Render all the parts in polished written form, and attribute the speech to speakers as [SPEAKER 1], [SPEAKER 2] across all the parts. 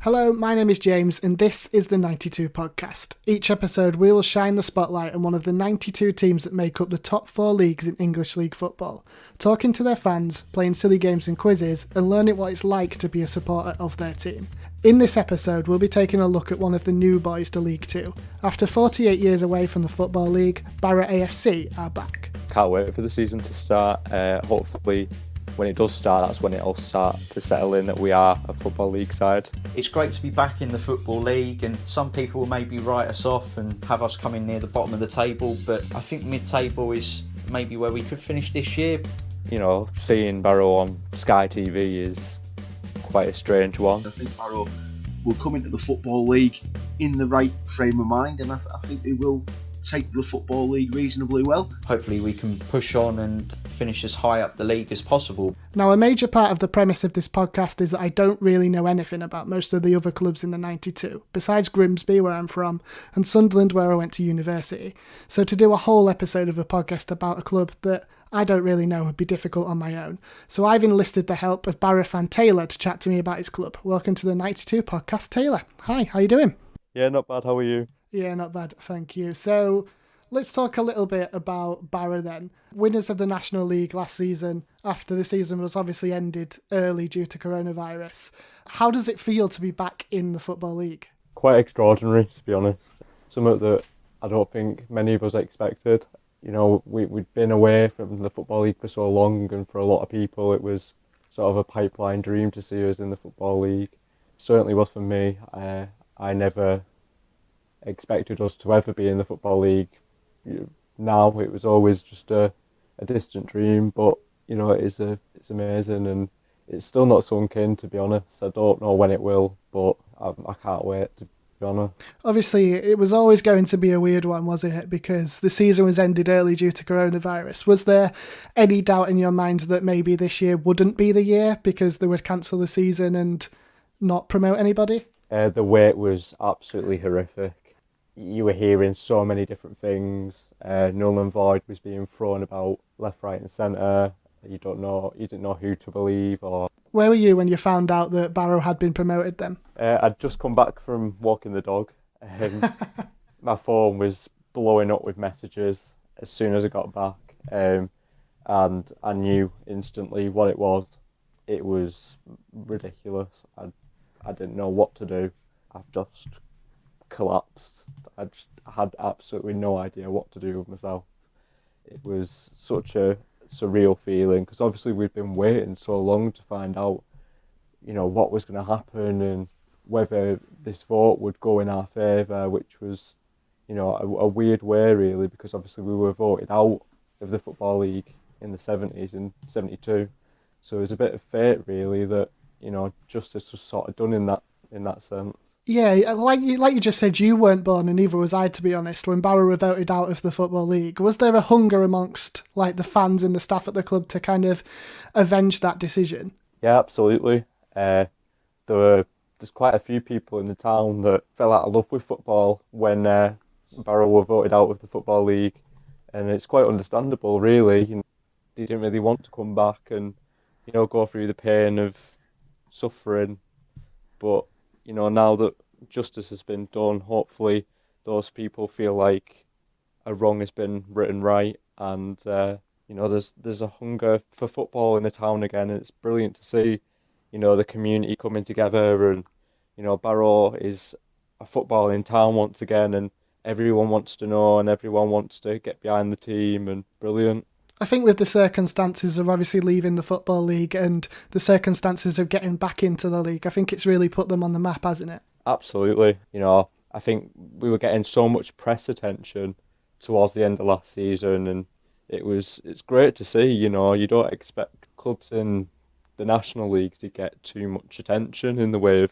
[SPEAKER 1] Hello, my name is James, and this is the 92 podcast. Each episode, we will shine the spotlight on one of the 92 teams that make up the top 4 leagues in English League football, talking to their fans, playing silly games and quizzes, and learning what it's like to be a supporter of their team. In this episode, we'll be taking a look at one of the new boys to League 2. After 48 years away from the Football League, Barrow AFC are back.
[SPEAKER 2] Can't wait for the season to start. Hopefully, when it does start, that's when it'll start to settle in that we are a Football League side.
[SPEAKER 3] It's great to be back in the Football League, and some people will maybe write us off and have us coming near the bottom of the table, but I think mid-table is maybe where we could finish this year.
[SPEAKER 2] You know, seeing Barrow on Sky TV is quite a strange one.
[SPEAKER 4] I think Barrow will come into the Football League in the right frame of mind, and I think they will take the Football League reasonably well.
[SPEAKER 3] Hopefully we can push on and finish as high up the league as possible.
[SPEAKER 1] Now, a major part of the premise of this podcast is that I don't really know anything about most of the other clubs in the 92, besides Grimsby, where I'm from, and Sunderland, where I went to university. So to do a whole episode of a podcast about a club that I don't really know would be difficult on my own. So I've enlisted the help of Barrow fan Taylor to chat to me about his club. Welcome to the 92 podcast, Taylor. Hi, how you doing?
[SPEAKER 2] Yeah, not bad. How are you?
[SPEAKER 1] Yeah, not bad, thank you. So let's talk a little bit about Barrow then. Winners of the National League last season, after the season was obviously ended early due to coronavirus. How does it feel to be back in the Football League?
[SPEAKER 2] Quite extraordinary, to be honest. Something that I don't think many of us expected. You know, we'd been away from the Football League for so long, and for a lot of people it was sort of a pipeline dream to see us in the Football League. Certainly was for me. I never expected us to ever be in the Football League. Now it was always just a distant dream, but you know, it's amazing, and it's still not sunk in, to be honest. I don't know when it will, but I can't wait, to be honest.
[SPEAKER 1] Obviously it was always going to be a weird one, wasn't it, because the season was ended early due to coronavirus. Was there any doubt in your mind that maybe this year wouldn't be the year because they would cancel the season and not promote anybody?
[SPEAKER 2] The wait was absolutely horrific. You were hearing so many different things. Null and void was being thrown about left, right and centre. You didn't know who to believe. Or
[SPEAKER 1] Where were you when you found out that Barrow had been promoted then?
[SPEAKER 2] I'd just come back from walking the dog. My phone was blowing up with messages as soon as I got back, and I knew instantly what it was. It was ridiculous. I didn't know what to do. I've just collapsed. I had absolutely no idea what to do with myself. It was such a surreal feeling, because obviously we'd been waiting so long to find out, you know, what was going to happen and whether this vote would go in our favour, which was, you know, a weird way really, because obviously we were voted out of the Football League in the 70s, in 72. So it was a bit of fate really that, you know, justice was sort of done in that sense.
[SPEAKER 1] Yeah, like you just said, you weren't born, and neither was I, to be honest, when Barrow were voted out of the Football League. Was there a hunger amongst like the fans and the staff at the club to kind of avenge that decision?
[SPEAKER 2] Yeah, absolutely. There's quite a few people in the town that fell out of love with football when Barrow were voted out of the Football League, and it's quite understandable, really. You know, they didn't really want to come back and, you know, go through the pain of suffering, but you know, now that justice has been done, hopefully those people feel like a wrong has been written right, and you know, there's a hunger for football in the town again, and it's brilliant to see, you know, the community coming together, and you know, Barrow is a footballing town once again, and everyone wants to know, and everyone wants to get behind the team, and brilliant.
[SPEAKER 1] I think with the circumstances of obviously leaving the Football League and the circumstances of getting back into the league, I think it's really put them on the map, hasn't it?
[SPEAKER 2] Absolutely. You know, I think we were getting so much press attention towards the end of last season, and it's great to see. You know, you don't expect clubs in the National League to get too much attention in the way of,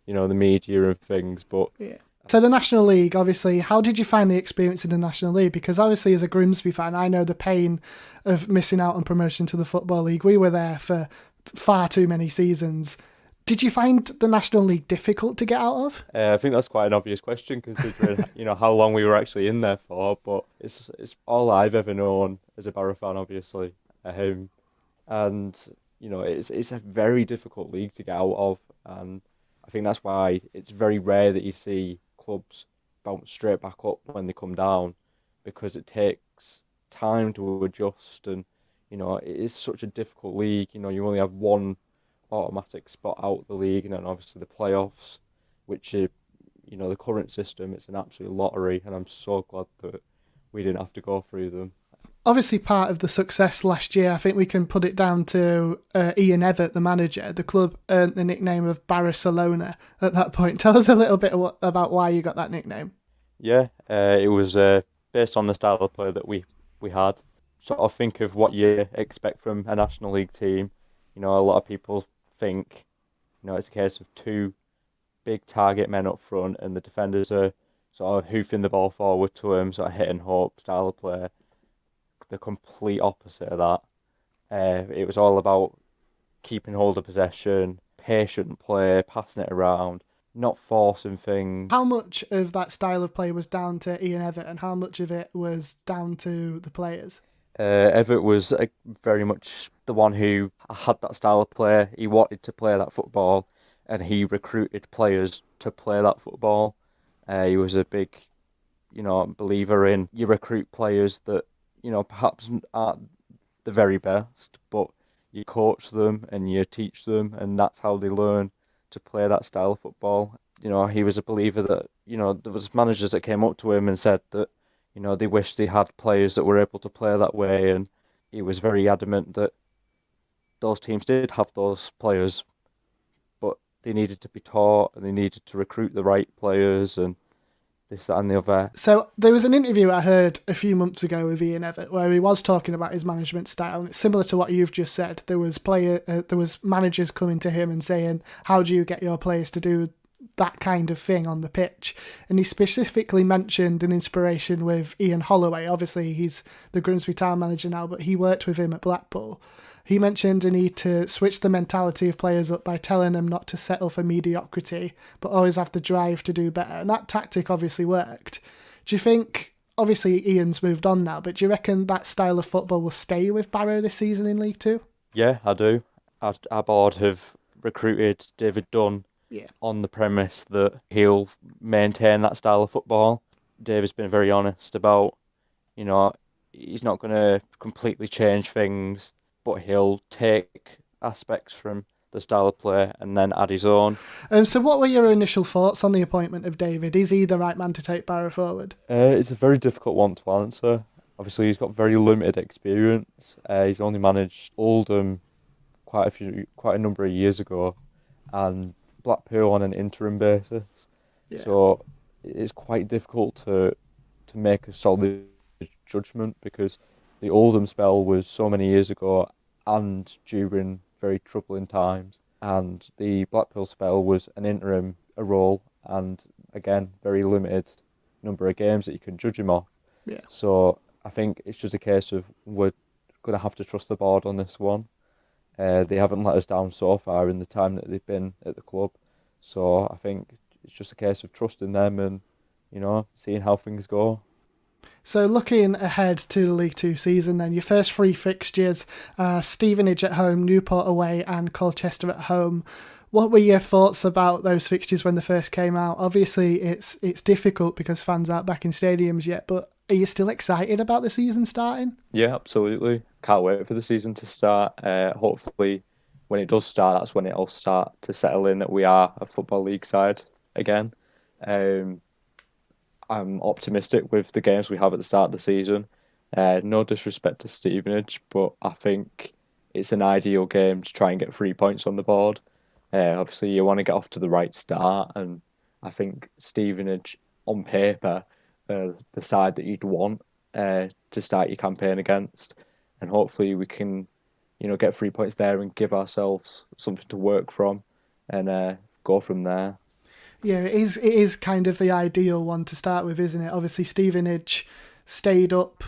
[SPEAKER 2] you know, the media and things, but
[SPEAKER 1] yeah. So the National League, obviously, how did you find the experience in the National League? Because obviously as a Grimsby fan, I know the pain of missing out on promotion to the Football League. We were there for far too many seasons. Did you find the National League difficult to get out of?
[SPEAKER 2] I think that's quite an obvious question, considering you know how long we were actually in there for. But it's all I've ever known as a Barrow fan, obviously, and you know it's a very difficult league to get out of, and I think that's why it's very rare that you see clubs bounce straight back up when they come down, because it takes time to adjust, and it is such a difficult league. You only have one automatic spot out the league, and then obviously the playoffs, which is the current system. It's an absolute lottery, and I'm so glad that we didn't have to go through them.
[SPEAKER 1] Obviously, part of the success last year, I think we can put it down to Ian Evatt, the manager. The club earned the nickname of Barcelona at that point. Tell us a little bit about why you got that nickname.
[SPEAKER 2] Yeah, it was based on the style of play that we had. Sort of think of what you expect from a National League team. A lot of people think, it's a case of two big target men up front, and the defenders are sort of hoofing the ball forward to him, sort of hit and hope style of play. The complete opposite of that. It was all about keeping hold of possession, patient play, passing it around, not forcing things.
[SPEAKER 1] How much of that style of play was down to Ian Evatt, and how much of it was down to the players?
[SPEAKER 2] Evatt was very much the one who had that style of play. He wanted to play that football, and he recruited players to play that football. He was a big, believer in you recruit players that perhaps aren't the very best, but you coach them and you teach them, and that's how they learn to play that style of football. He was a believer that, there was managers that came up to him and said that, they wished they had players that were able to play that way, and he was very adamant that those teams did have those players, but they needed to be taught and they needed to recruit the right players, and this, that, and the other.
[SPEAKER 1] So there was an interview I heard a few months ago with Ian Evatt where he was talking about his management style, and it's similar to what you've just said. There was managers coming to him and saying, "How do you get your players to do that kind of thing on the pitch?" And he specifically mentioned an inspiration with Ian Holloway. Obviously, he's the Grimsby Town manager now, but he worked with him at Blackpool. He mentioned a need to switch the mentality of players up by telling them not to settle for mediocrity, but always have the drive to do better. And that tactic obviously worked. Do you think, obviously Ian's moved on now, but do you reckon that style of football will stay with Barrow this season in League Two?
[SPEAKER 2] Yeah, I do. Our board have recruited David Dunn on the premise that he'll maintain that style of football. David's been very honest about, he's not going to completely change things, but he'll take aspects from the style of play and then add his own.
[SPEAKER 1] So what were your initial thoughts on the appointment of David? Is he the right man to take Barrow forward?
[SPEAKER 2] It's a very difficult one to answer. Obviously, he's got very limited experience. He's only managed Oldham quite a number of years ago, and Blackpool on an interim basis. Yeah. So it's quite difficult to make a solid judgment, because the Oldham spell was so many years ago and during very troubling times, and the Blackpool spell was an interim role, and again very limited number of games that you can judge him off.
[SPEAKER 1] Yeah.
[SPEAKER 2] So I think it's just a case of we're going to have to trust the board on this one. They haven't let us down so far in the time that they've been at the club, so I think it's just a case of trusting them and seeing how things go.
[SPEAKER 1] So looking ahead to the League Two season then, your first three fixtures, Stevenage at home, Newport away and Colchester at home. What were your thoughts about those fixtures when they first came out? Obviously it's difficult because fans aren't back in stadiums yet, but are you still excited about the season starting?
[SPEAKER 2] Yeah, absolutely. Can't wait for the season to start. Hopefully when it does start, that's when it'll start to settle in that we are a Football League side again. I'm optimistic with the games we have at the start of the season. No disrespect to Stevenage, but I think it's an ideal game to try and get 3 points on the board. Obviously, you want to get off to the right start, and I think Stevenage, on paper, the side that you'd want to start your campaign against, and hopefully we can, get 3 points there and give ourselves something to work from, and go from there.
[SPEAKER 1] Yeah, it is kind of the ideal one to start with, isn't it? Obviously, Stevenage stayed up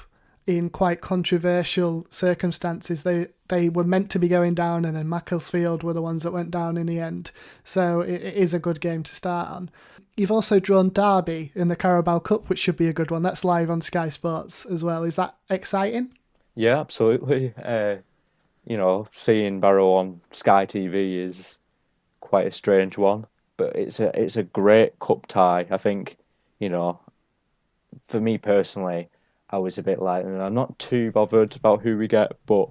[SPEAKER 1] in quite controversial circumstances. They were meant to be going down, and then Macclesfield were the ones that went down in the end. So it is a good game to start on. You've also drawn Derby in the Carabao Cup, which should be a good one. That's live on Sky Sports as well. Is that exciting?
[SPEAKER 2] Yeah, absolutely. Seeing Barrow on Sky TV is quite a strange one. but it's a great cup tie. I think, you know, for me personally, I was a bit like, I'm not too bothered about who we get, but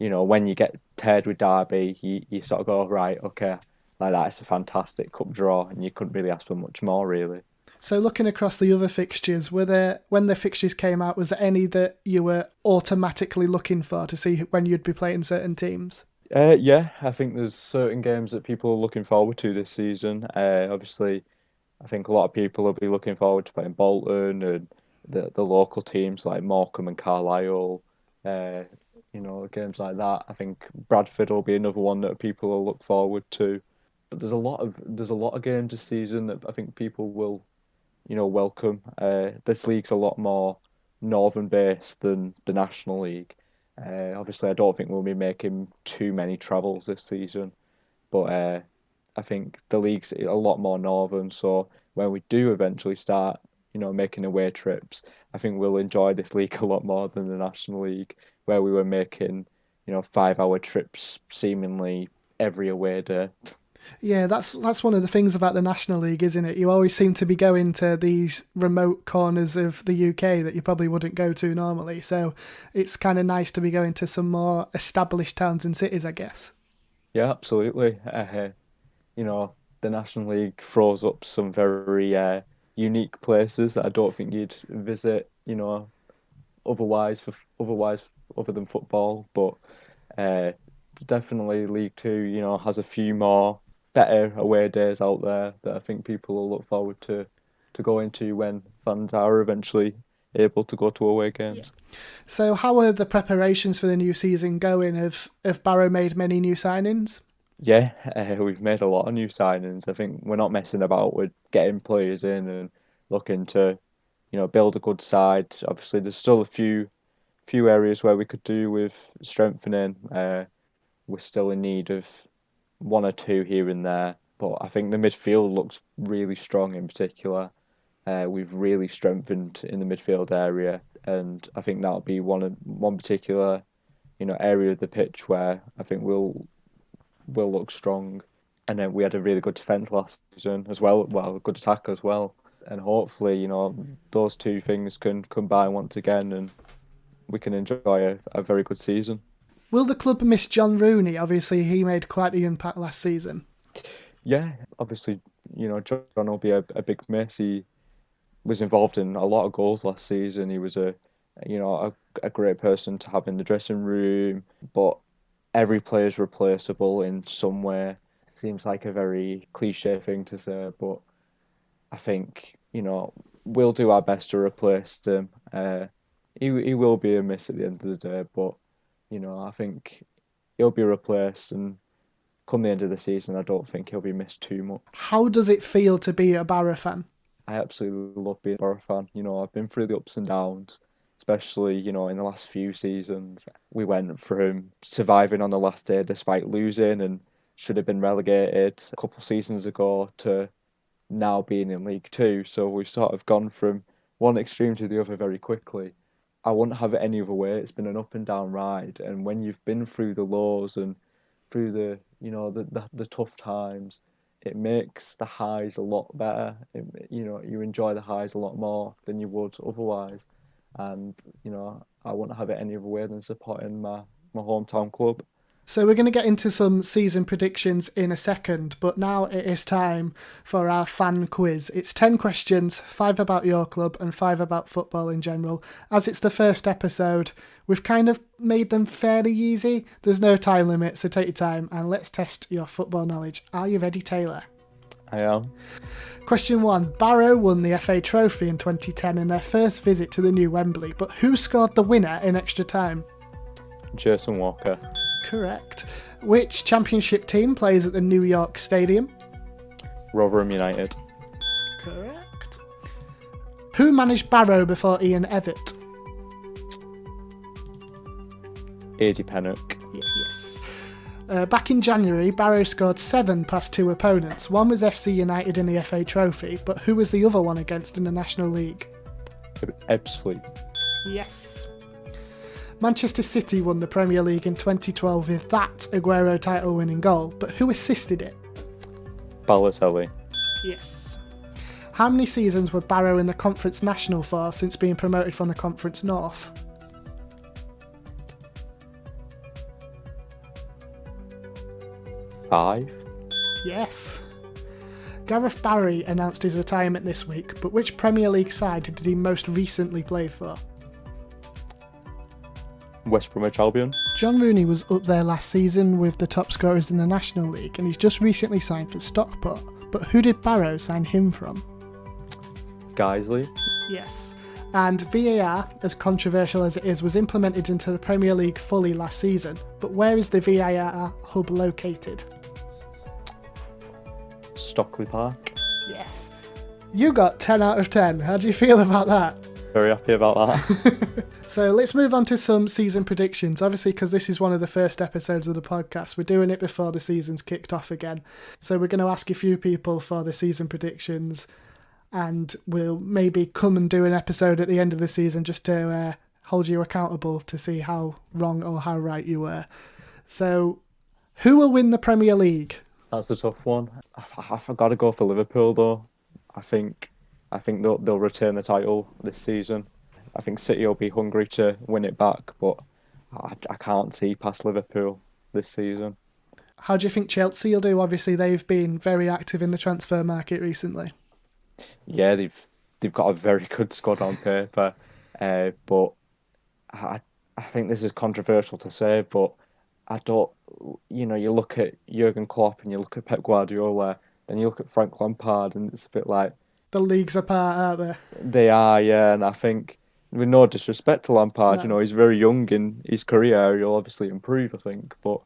[SPEAKER 2] you know, when you get paired with Derby, you sort of go, right, okay, like that's a fantastic cup draw, and you couldn't really ask for much more, really.
[SPEAKER 1] So looking across the other fixtures, were there, when the fixtures came out, was there any that you were automatically looking for to see when you'd be playing certain teams?
[SPEAKER 2] Yeah, I think there's certain games that people are looking forward to this season. Obviously, I think a lot of people will be looking forward to playing Bolton and the local teams like Morecambe and Carlisle. Uh, you know, games like that. I think Bradford will be another one that people will look forward to. But there's a lot of games this season that I think people will, you know, welcome. This league's a lot more northern based than the National League. Obviously, I don't think we'll be making too many travels this season, but I think the league's a lot more northern. So when we do eventually start, you know, making away trips, I think we'll enjoy this league a lot more than the National League, where we were making, you know, 5 hour trips seemingly every away day.
[SPEAKER 1] Yeah, that's one of the things about the National League, isn't it? You always seem to be going to these remote corners of the UK that you probably wouldn't go to normally. So it's kind of nice to be going to some more established towns and cities, I guess.
[SPEAKER 2] Yeah, absolutely. You know, the National League throws up some very unique places that I don't think you'd visit, you know, otherwise other than football. But definitely League Two, you know, has a few more better away days out there that I think people will look forward to going to when fans are eventually able to go to away games.
[SPEAKER 1] Yeah. So how are the preparations for the new season going? Have Barrow made many new signings?
[SPEAKER 2] Yeah, we've made a lot of new signings. I think we're not messing about with getting players in and looking to, you know, build a good side. Obviously, there's still a few areas where we could do with strengthening. We're still in need of one or two here and there, but I think the midfield looks really strong in particular. We've really strengthened in the midfield area, and I think that'll be one particular, you know, area of the pitch where I think we'll look strong. And then we had a really good defence last season as well, a good attack as well. And hopefully, you know, those two things can combine once again and we can enjoy a very good season.
[SPEAKER 1] Will the club miss John Rooney? Obviously, he made quite the impact last season.
[SPEAKER 2] Yeah, obviously, you know, John will be a big miss. He was involved in a lot of goals last season. He was a great person to have in the dressing room, but every player is replaceable in some way. Seems like a very cliche thing to say, but I think, you know, we'll do our best to replace him. He will be a miss at the end of the day, but, you know, I think he'll be replaced, and come the end of the season, I don't think he'll be missed too much.
[SPEAKER 1] How does it feel to be a Barrow fan?
[SPEAKER 2] I absolutely love being a Barrow fan. You know, I've been through the ups and downs, especially, you know, in the last few seasons. We went from surviving on the last day despite losing and should have been relegated a couple of seasons ago to now being in League Two. So we've sort of gone from one extreme to the other very quickly. I wouldn't have it any other way. It's been an up and down ride, and when you've been through the lows and through the, you know, the tough times, it makes the highs a lot better. You know, you enjoy the highs a lot more than you would otherwise. And, you know, I wouldn't have it any other way than supporting my hometown club.
[SPEAKER 1] So we're going to get into some season predictions in a second, but now it is time for our fan quiz. It's 10 questions, 5 about your club and 5 about football in general. As it's the first episode, we've kind of made them fairly easy. There's no time limit, so take your time and let's test your football knowledge. Are you ready, Taylor?
[SPEAKER 2] I am.
[SPEAKER 1] Question 1. Barrow won the FA Trophy in 2010 in their first visit to the new Wembley, but who scored the winner in extra time?
[SPEAKER 2] Jason Walker.
[SPEAKER 1] Correct. Which championship team plays at the New York Stadium?
[SPEAKER 2] Rotherham United.
[SPEAKER 1] Correct. Who managed Barrow before Ian Evatt?
[SPEAKER 2] Adi Pennock.
[SPEAKER 1] Yes. Back in January, Barrow scored 7 past 2 opponents. One was FC United in the FA Trophy, but who was the other one against in the National League?
[SPEAKER 2] Ebbsfleet.
[SPEAKER 1] Yes. Manchester City won the Premier League in 2012 with that Aguero title-winning goal, but who assisted it?
[SPEAKER 2] Balotelli.
[SPEAKER 1] Yes. How many seasons were Barrow in the Conference National for since being promoted from the Conference North?
[SPEAKER 2] 5.
[SPEAKER 1] Yes. Gareth Barry announced his retirement this week, but which Premier League side did he most recently play for?
[SPEAKER 2] West Bromwich Albion.
[SPEAKER 1] John Rooney was up there last season with the top scorers in the National League, and he's just recently signed for Stockport. But who did Barrow sign him from?
[SPEAKER 2] Guiseley.
[SPEAKER 1] Yes. And VAR, as controversial as it is, was implemented into the Premier League fully last season. But where is the VAR hub located?
[SPEAKER 2] Stockley Park.
[SPEAKER 1] Yes. You got 10 out of 10. How do you feel about that?
[SPEAKER 2] Very happy about that.
[SPEAKER 1] So let's move on to some season predictions. Obviously, because this is one of the first episodes of the podcast, we're doing it before the season's kicked off again. So we're going to ask a few people for the season predictions, and we'll maybe come and do an episode at the end of the season just to hold you accountable to see how wrong or how right you were. So, who will win the Premier League?
[SPEAKER 2] That's a tough one. I've got to go for Liverpool though. I think they'll retain the title this season. I think City will be hungry to win it back, but I can't see past Liverpool this season.
[SPEAKER 1] How do you think Chelsea will do? Obviously, they've been very active in the transfer market recently.
[SPEAKER 2] Yeah, they've got a very good squad on paper, but I think this is controversial to say, but I don't. You know, you look at Jurgen Klopp and you look at Pep Guardiola, then you look at Frank Lampard, and it's a bit like
[SPEAKER 1] the leagues apart, aren't they?
[SPEAKER 2] They are, yeah, and I think, with no disrespect to Lampard,
[SPEAKER 1] No.
[SPEAKER 2] you know, he's very young in his career. He'll obviously improve, I think, but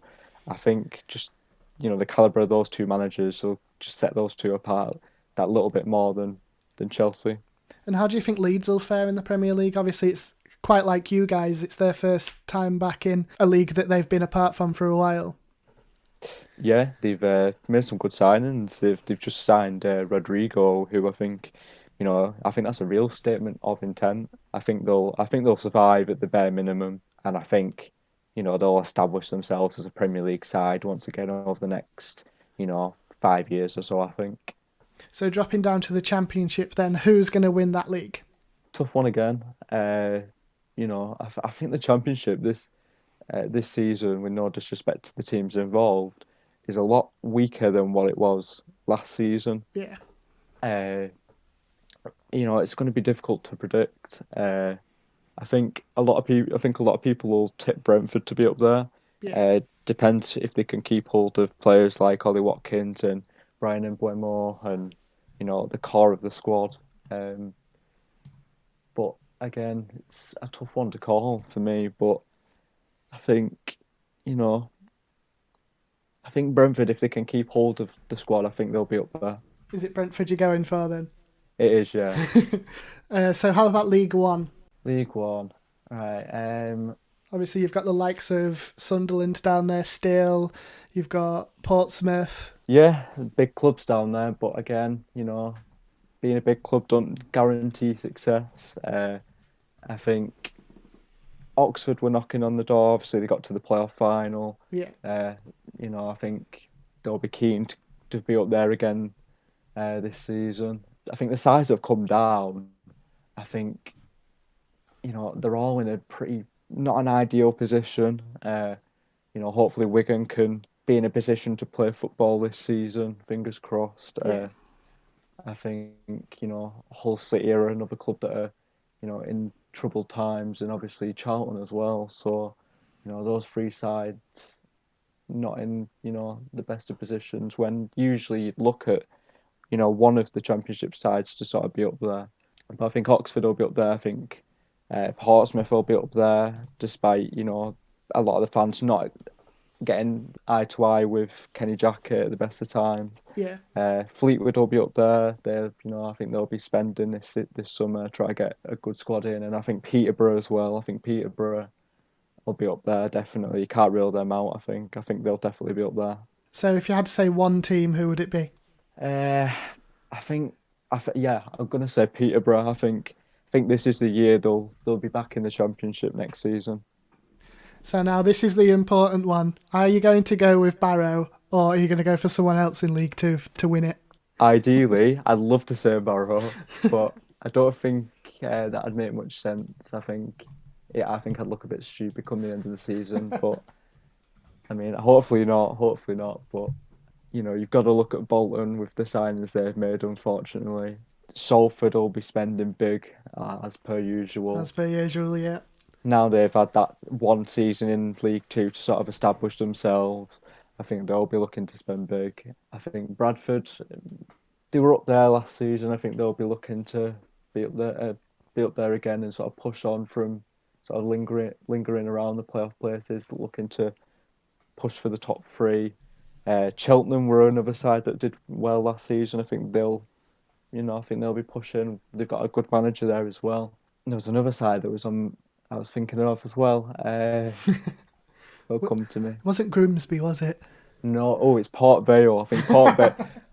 [SPEAKER 2] I think just, you know, the calibre of those two managers will just set those two apart that little bit more than Chelsea.
[SPEAKER 1] And how do you think Leeds will fare in the Premier League? Obviously, it's quite like you guys. It's their first time back in a league that they've been apart from for a while.
[SPEAKER 2] Yeah, they've made some good signings. They've just signed Rodrigo, who I think, you know, I think that's a real statement of intent. I think they'll survive at the bare minimum, and I think, you know, they'll establish themselves as a Premier League side once again over the next, you know, 5 years or so, I think.
[SPEAKER 1] So dropping down to the Championship then, who's going to win that league?
[SPEAKER 2] Tough one again. You know, I think the Championship this season, with no disrespect to the teams involved, is a lot weaker than what it was last season.
[SPEAKER 1] Yeah.
[SPEAKER 2] You know, it's going to be difficult to predict. I think a lot of people will tip Brentford to be up there.
[SPEAKER 1] Yeah.
[SPEAKER 2] Depends if they can keep hold of players like Ollie Watkins and Brian Mbeumo and, you know, the core of the squad. But again, it's a tough one to call for me. But I think, you know, I think Brentford, if they can keep hold of the squad, I think they'll be up there.
[SPEAKER 1] Is it Brentford you're going for then?
[SPEAKER 2] It is, yeah.
[SPEAKER 1] So how about League One?
[SPEAKER 2] League One, right.
[SPEAKER 1] Obviously, you've got the likes of Sunderland down there still. You've got Portsmouth.
[SPEAKER 2] Yeah, big clubs down there, but again, you know, being a big club don't guarantee success. I think Oxford were knocking on the door. Obviously, they got to the playoff final.
[SPEAKER 1] Yeah.
[SPEAKER 2] You know, I think they'll be keen to be up there again this season. I think the sides have come down. I think, you know, they're all in a pretty, not an ideal position. You know, hopefully Wigan can be in a position to play football this season, fingers crossed.
[SPEAKER 1] Yeah.
[SPEAKER 2] I think, you know, Hull City are another club that are, you know, in troubled times, and obviously Charlton as well. So, you know, those three sides not in, you know, the best of positions when usually you'd look at, you know, one of the Championship sides to sort of be up there. But I think Oxford will be up there. I think Portsmouth will be up there, despite, you know, a lot of the fans not getting eye to eye with Kenny Jackett at the best of times.
[SPEAKER 1] Yeah.
[SPEAKER 2] Fleetwood will be up there. They're, you know, I think they'll be spending this summer trying to get a good squad in, and I think Peterborough as well. I think Peterborough will be up there definitely. You can't rule them out. I think they'll definitely be up there.
[SPEAKER 1] So if you had to say one team, who would it be?
[SPEAKER 2] I'm gonna say Peterborough. I think this is the year they'll be back in the Championship next season.
[SPEAKER 1] So now this is the important one. Are you going to go with Barrow, or are you going to go for someone else in League Two to win it?
[SPEAKER 2] Ideally, I'd love to say Barrow, but I don't think that'd make much sense. I think I'd look a bit stupid come the end of the season. But I mean, hopefully not. Hopefully not. But you've got to look at Bolton with the signings they've made. Unfortunately, Salford will be spending big as per usual.
[SPEAKER 1] As per usual, yeah.
[SPEAKER 2] Now they've had that one season in League Two to sort of establish themselves. I think they'll be looking to spend big. I think Bradford, they were up there last season. I think they'll be looking to be up there again and sort of push on from sort of lingering around the playoff places, looking to push for the top three. Cheltenham were another side that did well last season. I think they'll be pushing. They've got a good manager there as well. And there was another side that I was thinking of as well. It'll come to me.
[SPEAKER 1] Wasn't Grimsby, was it?
[SPEAKER 2] No, it's Port Vale. I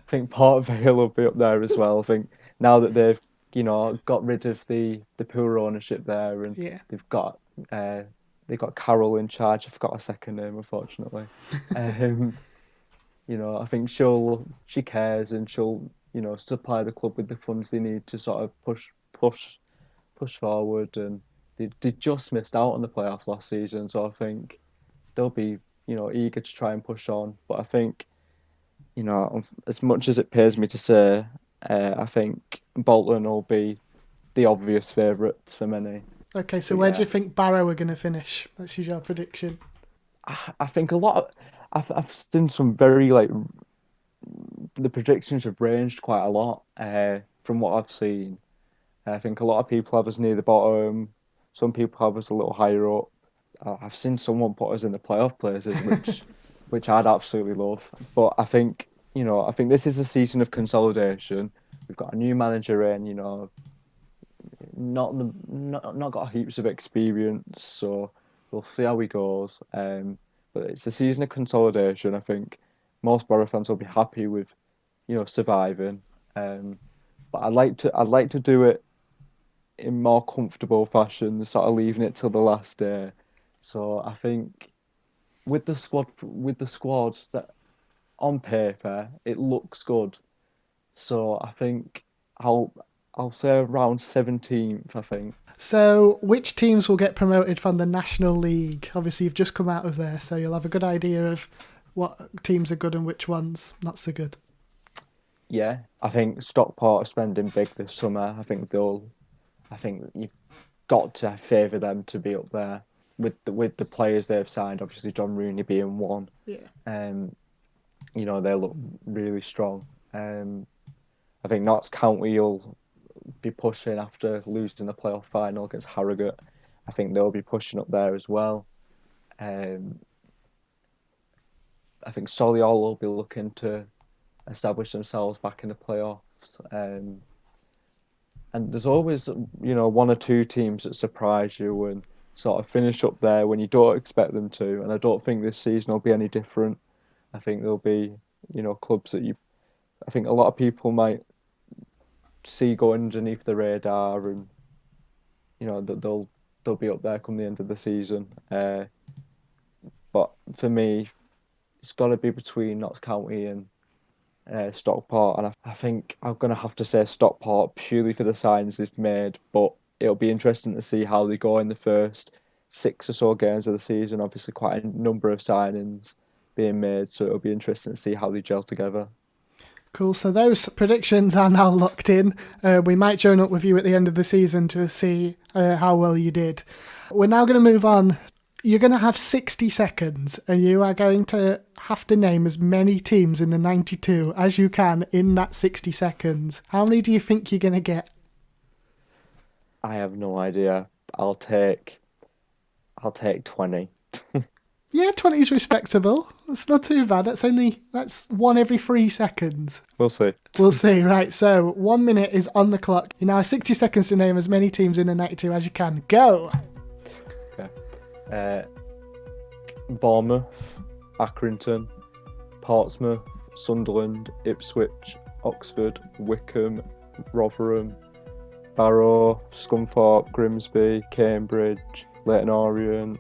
[SPEAKER 2] think Port Vale will be up there as well. I think now that they've got rid of the poor ownership there, and they've got Carol in charge. I forgot her second name, unfortunately. I think she cares, and she'll supply the club with the funds they need to sort of push forward. And they just missed out on the playoffs last season, so I think they'll be eager to try and push on. But I think as much as it pains me to say, I think Bolton will be the obvious favourites for many.
[SPEAKER 1] Okay, so where do you think Barrow are going to finish? That's your prediction.
[SPEAKER 2] I think a lot of... I've seen some very, the predictions have ranged quite a lot from what I've seen. I think a lot of people have us near the bottom. Some people have us a little higher up. I've seen someone put us in the playoff places, which I'd absolutely love. But I think this is a season of consolidation. We've got a new manager in, not got heaps of experience, so we'll see how he goes. But it's a season of consolidation. I think most Borough fans will be happy with, surviving. But I'd like to do it in more comfortable fashion, sort of leaving it till the last day. So I think with the squad that on paper it looks good. So I think I'll say around 17th, I think.
[SPEAKER 1] So which teams will get promoted from the National League? Obviously you've just come out of there, so you'll have a good idea of what teams are good and which ones not so good.
[SPEAKER 2] Yeah, I think Stockport are spending big this summer. I think you've got to favour them to be up there with the players they've signed. Obviously, John Rooney being one.
[SPEAKER 1] Yeah.
[SPEAKER 2] They look really strong. I think Notts County will be pushing after losing the playoff final against Harrogate. I think they'll be pushing up there as well. I think Solihull will be looking to establish themselves back in the playoffs. And there's always, one or two teams that surprise you and sort of finish up there when you don't expect them to. And I don't think this season will be any different. I think there'll be, clubs that I think a lot of people might see go underneath the radar, and that they'll be up there come the end of the season. But for me, it's got to be between Notts County and Stockport, and I think I'm going to have to say Stockport purely for the signs they've made, but it'll be interesting to see how they go in the first 6 or so games of the season. Obviously quite a number of signings being made, so it'll be interesting to see how they gel together.
[SPEAKER 1] Cool, so those predictions are now locked in. We might join up with you at the end of the season to see how well you did. We're now going to move on. You're going to have 60 seconds and you are going to have to name as many teams in the 92 as you can in that 60 seconds. How many do you think you're going to get?
[SPEAKER 2] I have no idea. I'll take 20.
[SPEAKER 1] Yeah, 20 is respectable. That's not too bad. That's one every 3 seconds.
[SPEAKER 2] We'll see.
[SPEAKER 1] We'll see. Right, so 1 minute is on the clock. You now have 60 seconds to name as many teams in the 92 as you can. Go!
[SPEAKER 2] Okay. Bournemouth, Accrington, Portsmouth, Sunderland, Ipswich, Oxford, Wickham, Rotherham, Barrow, Scunthorpe, Grimsby, Cambridge, Leyton Orient,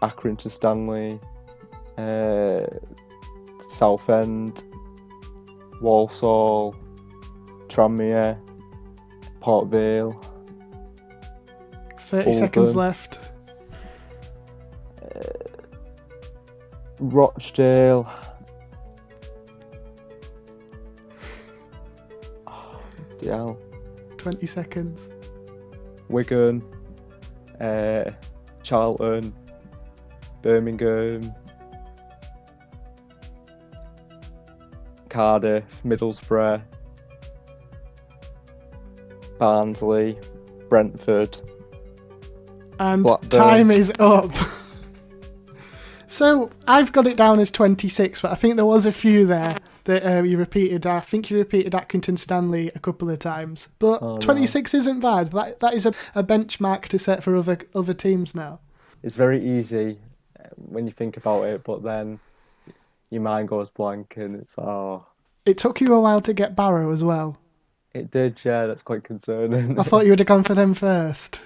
[SPEAKER 2] Accrington Stanley, Southend, Walsall, Tranmere, Port Vale,
[SPEAKER 1] 30 seconds
[SPEAKER 2] Bluebirds.
[SPEAKER 1] left.
[SPEAKER 2] Rochdale. DL.
[SPEAKER 1] 20 seconds.
[SPEAKER 2] Wigan, Charlton, Birmingham, Cardiff, Middlesbrough, Barnsley, Brentford.
[SPEAKER 1] And
[SPEAKER 2] Blackburn.
[SPEAKER 1] time is up. So I've got it down as 26, but I think there was a few there that you repeated. I think you repeated Accrington Stanley a couple of times, but 26 isn't bad. That is a benchmark to set for other teams now.
[SPEAKER 2] It's very easy when you think about it, but then your mind goes blank and it's
[SPEAKER 1] It took you a while to get Barrow as well.
[SPEAKER 2] It did, yeah. That's quite concerning.
[SPEAKER 1] I thought you would have gone for them first.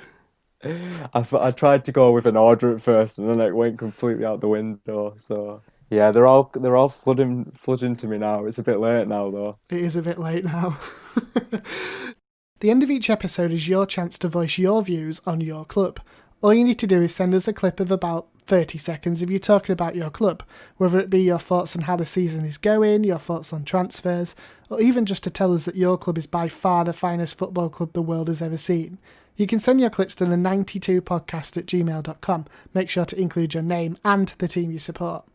[SPEAKER 2] I tried to go with an order at first, and then it went completely out the window. So yeah, they're all flooding to me now. It's a bit late now, though.
[SPEAKER 1] It is a bit late now. The end of each episode is your chance to voice your views on your club. All you need to do is send us a clip of about 30 seconds of you talking about your club, whether it be your thoughts on how the season is going, your thoughts on transfers, or even just to tell us that your club is by far the finest football club the world has ever seen. You can send your clips to the 92podcast@gmail.com. Make sure to include your name and the team you support.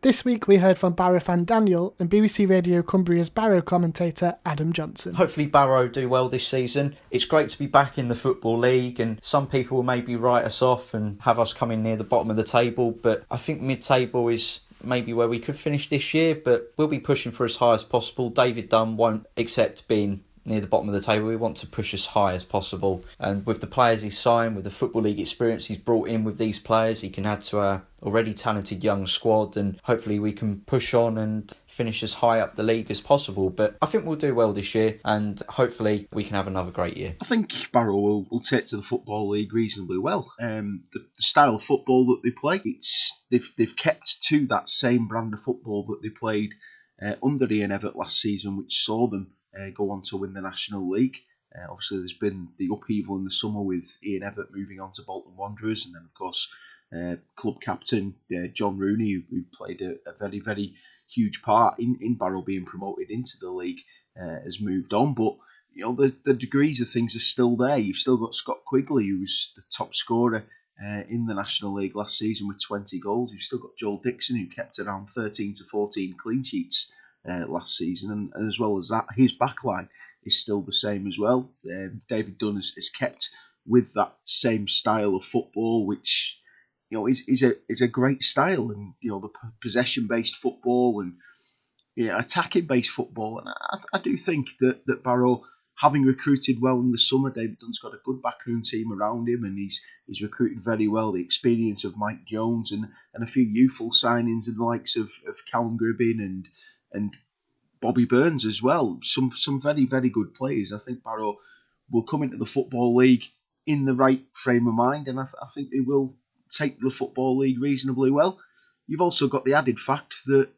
[SPEAKER 1] This week we heard from Barrow fan Daniel and BBC Radio Cumbria's Barrow commentator Adam Johnson.
[SPEAKER 3] Hopefully Barrow do well this season. It's great to be back in the Football League, and some people will maybe write us off and have us coming near the bottom of the table, but I think mid-table is maybe where we could finish this year, but we'll be pushing for as high as possible. David Dunn won't accept being near the bottom of the table. We want to push as high as possible, and with the players he's signed, with the Football League experience he's brought in with these players, he can add to our already talented young squad, and hopefully we can push on and finish as high up the league as possible. But I think we'll do well this year, and hopefully we can have another great year.
[SPEAKER 4] I think Barrow will take to the Football League reasonably well. The style of football that they play, they've kept to that same brand of football that they played under Ian Evatt last season, which saw them go on to win the National League. Obviously, there's been the upheaval in the summer with Ian Evatt moving on to Bolton Wanderers, and then, of course, club captain John Rooney, who played a very, very huge part in Barrow being promoted into the league, has moved on. But you know, the degrees of things are still there. You've still got Scott Quigley, who was the top scorer in the National League last season with 20 goals. You've still got Joel Dixon, who kept around 13 to 14 clean sheets last season, and as well as that, his backline is still the same as well. David Dunn is kept with that same style of football, which you know is a great style, and you know, the possession based football and attacking based football. And I do think that Barrow, having recruited well in the summer, David Dunn's got a good backroom team around him, and he's recruited very well. The experience of Mike Jones and a few youthful signings in the likes of Callum Gribbin and Bobby Burns as well. Some very, very good players. I think Barrow will come into the Football League in the right frame of mind, and I think they will take the Football League reasonably well. You've also got the added fact that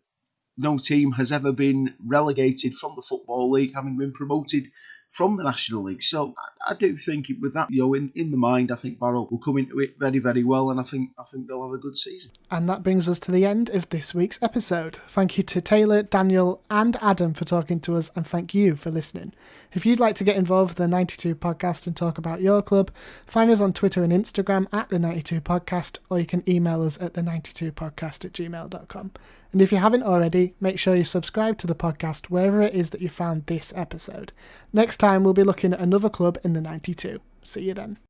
[SPEAKER 4] no team has ever been relegated from the Football League, having been promoted from the National League. So I do think with that in the mind, I think Barrow will come into it very, very well, and I think they'll have a good season.
[SPEAKER 1] And that brings us to the end of this week's episode. Thank you to Taylor, Daniel and Adam for talking to us, and thank you for listening. If you'd like to get involved with the 92 Podcast and talk about your club, find us on Twitter and Instagram at the 92 Podcast, or you can email us at the 92podcast@gmail.com. And if you haven't already, make sure you subscribe to the podcast wherever it is that you found this episode. Next time we'll be looking at another club in the 92. See you then.